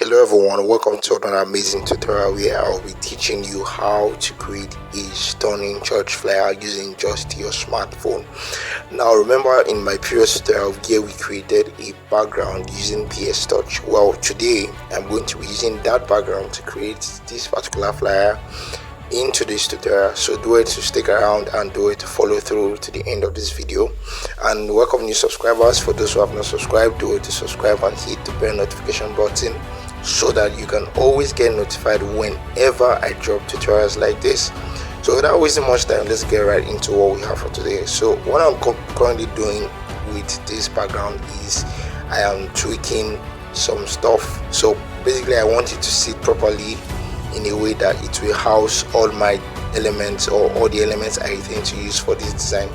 Hello everyone, welcome to another amazing tutorial where I'll be teaching you how to create a stunning church flyer using just your smartphone. Now remember, in my previous tutorial here we created a background using PS Touch. Well, today I'm going to be using that background to create this particular flyer in today's tutorial, so do it to stick around and do it to follow through to the end of this video. And welcome new subscribers. For those who have not subscribed, do it to subscribe and hit the bell notification button so that you can always get notified whenever I drop tutorials like this. So without wasting much time, let's get right into what we have for today. So what I'm currently doing with this background is I am tweaking some stuff. So basically I want it to sit properly in a way that it will house all my elements, or all the elements I intend to use for this design.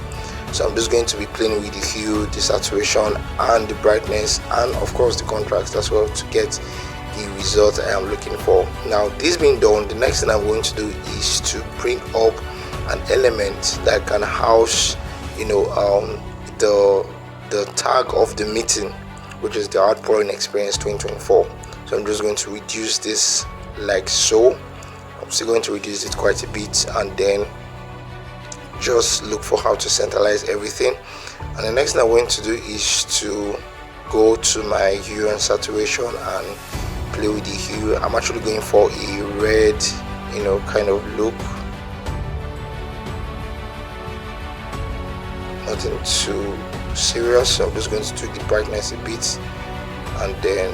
So I'm just going to be playing with the hue, the saturation and the brightness, and of course the contrast as well, to get the result I am looking for. Now this being done, the next thing I'm going to do is to bring up an element that can house the tag of the meeting, which is the Outpouring Experience 2024. So I'm just going to reduce this like so. I'm still going to reduce it quite a bit, and then just look for how to centralize everything. And the next thing I'm going to do is to go to my hue and saturation and play with the hue. I'm actually going for a red kind of look, nothing too serious. So I'm just going to tweak the brightness a bit, and then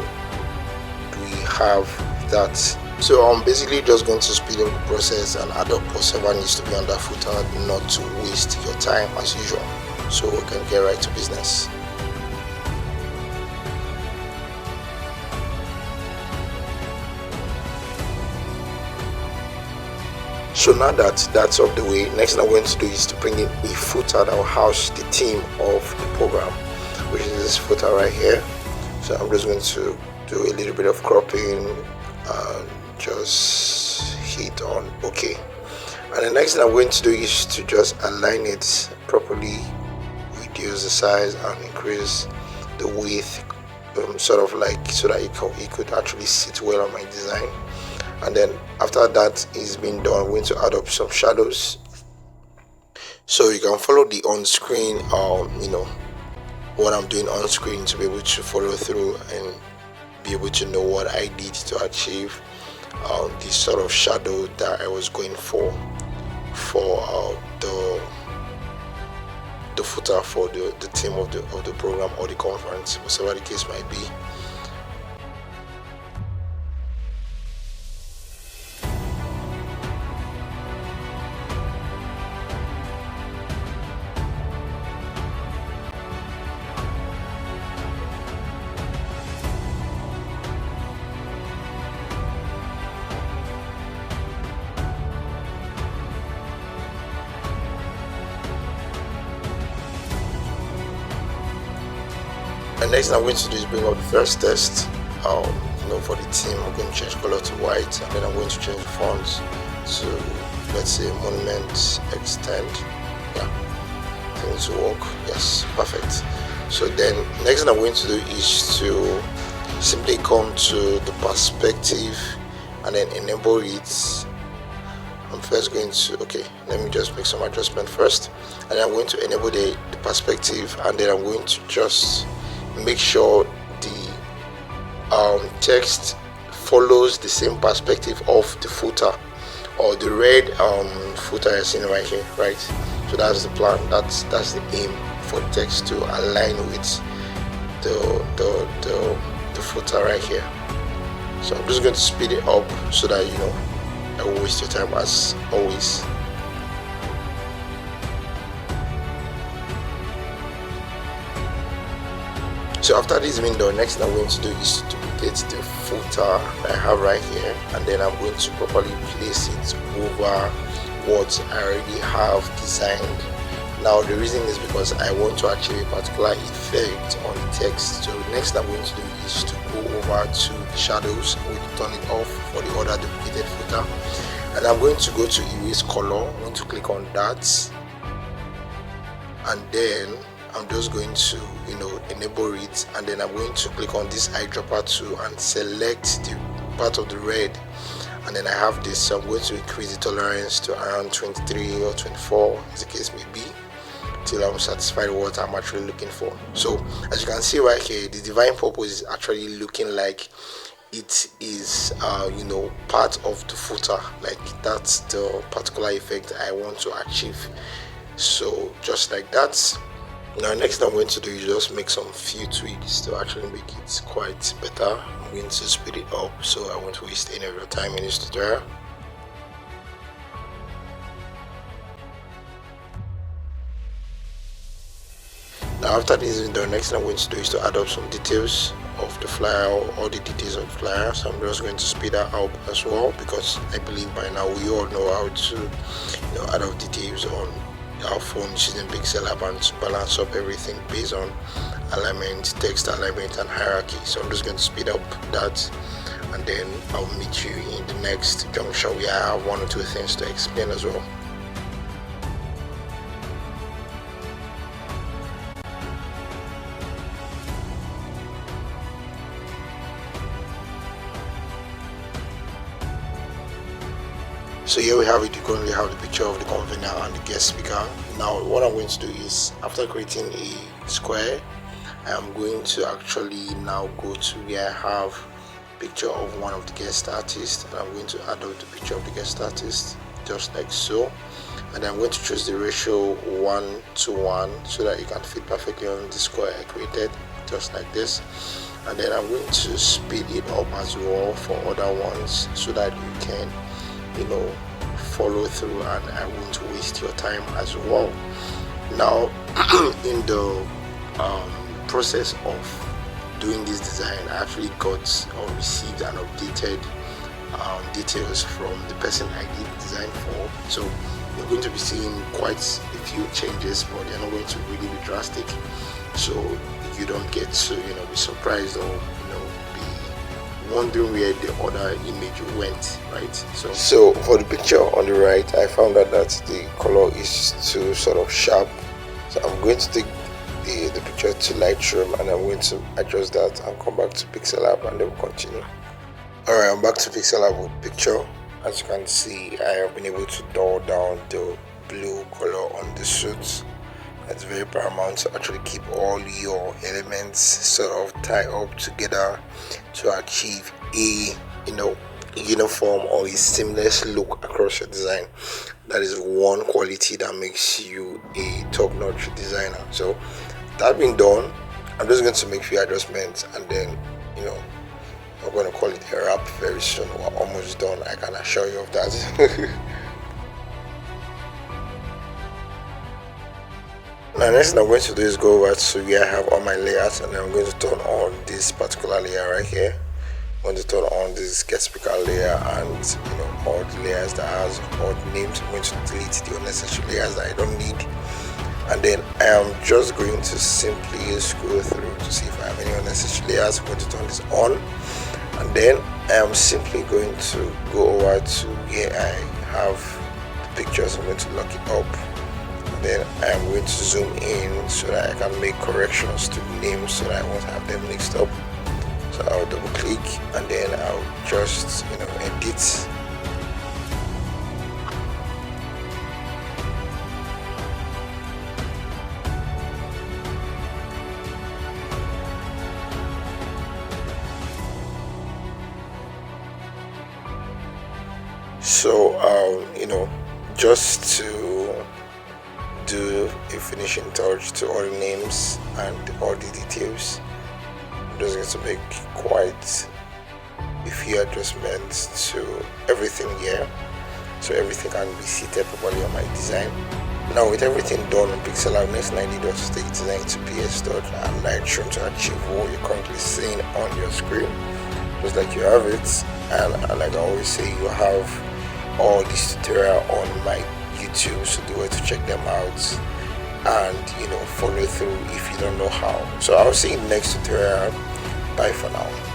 we have that. So I'm basically just going to speed up the process and add up whatever needs to be on that footer, not to waste your time as usual. So we can get right to business. So now that that's off the way, next thing I'm going to do is to bring in a footer that will house the theme of the program, which is this footer right here. So I'm just going to do a little bit of cropping and just hit on OK. And the next thing I'm going to do is to just align it properly, reduce the size and increase the width, sort of like so that it could actually sit well on my design. And then after that is being done, I'm going to add up some shadows, so you can follow the on-screen what I'm doing on screen to be able to follow through and be able to know what I did to achieve this sort of shadow that I was going for the footer for the theme of the program or the conference, whatever the case might be. And next I'm going to do is bring up the first test. For the theme, I'm going to change color to white, and then I'm going to change the fonts to, let's say, Monument Extend. Yeah, things will work. Yes, perfect. So then next thing I'm going to do is to simply come to the perspective and then enable it. I'm first going to, let me just make some adjustment first, and I'm going to enable the perspective, and then I'm going to just make sure the text follows the same perspective of the footer, or the red footer you're seeing right here, right? So that's the plan, that's the aim, for the text to align with the footer right here. So I'm just going to speed it up so that I won't waste your time as always. So after this being done, next thing I'm going to do is to duplicate the footer I have right here, and then I'm going to properly place it over what I already have designed. Now the reason is because I want to achieve a particular effect on the text. So next thing I'm going to do is to go over to the shadows. I'm going to turn it off for the other duplicated footer, and I'm going to go to erase color. I'm going to click on that, and then I'm just going to enable it, and then I'm going to click on this eyedropper tool and select the part of the red, and then I have this, so I'm going to increase the tolerance to around 23 or 24 as the case may be, till I'm satisfied with what I'm actually looking for. So as you can see right here, the divine purpose is actually looking like it is part of the footer, like that's the particular effect I want to achieve. So just like that. Now next thing I'm going to do is just make some few tweaks to actually make it quite better. I'm going to speed it up so I won't waste any of your time in this tutorial. Now after this is done, next thing I'm going to do is to add up some details of the flyer, all the details of the flyer. So I'm just going to speed that up as well, because I believe by now we all know how to add up details on our phone using Pixel Lab and to balance up everything based on alignment, text alignment and hierarchy. So I'm just going to speed up that, and then I'll meet you in the next junction where I have one or two things to explain as well. So here we have it. You currently have the picture of the convener and the guest speaker. Now what I'm going to do is, after creating a square, I'm going to actually now go to where I have picture of one of the guest artists, and I'm going to add up the picture of the guest artist just like so, and I'm going to choose the ratio 1:1 so that it can fit perfectly on the square I created, just like this. And then I'm going to speed it up as well for other ones so that you can follow through and I won't waste your time as well. Now in the process of doing this design, I actually got or received and updated details from the person I did the design for. So you're going to be seeing quite a few changes, but they're not going to really be drastic, so you don't get to be surprised or wondering where the other image went, right? So for the picture on the right, I found out that the color is too sort of sharp, so I'm going to take the picture to Lightroom and I'm going to adjust that and come back to Pixel Lab, and then we'll continue. Alright, I'm back to Pixel Lab with picture. As you can see, I have been able to dull down the blue color on the suit. It's very paramount to actually keep all your elements sort of tie up together to achieve a uniform or a seamless look across your design. That is one quality that makes you a top-notch designer. So that being done, I'm just going to make a few adjustments, and then I'm going to call it a wrap very soon. We're almost done, I can assure you of that. Now next thing I'm going to do is go over to where I have all my layers, and then I'm going to turn on this particular layer right here. I'm going to turn on this guest speaker layer, and all the layers that has all the names. I'm going to delete the unnecessary layers that I don't need, and then I am just going to simply scroll through to see if I have any unnecessary layers. I'm going to turn this on, and then I am simply going to go over to where I have the pictures. I'm going to lock it up. Then I am going to zoom in so that I can make corrections to the names so that I won't have them mixed up. So I'll double click, and then I'll just edit. So just to do a finishing touch to all the names and all the details, I'm just going to make quite a few adjustments to everything here so everything can be seated properly on my design. Now with everything done on Pixel Lab, next I need us to take design to PS Touch and Lightroom to achieve what you're currently seeing on your screen, just like you have it. And like I always say, you have all this tutorial on my YouTube, so do it to check them out and follow through if you don't know how. So I'll see you in the next tutorial. Bye for now.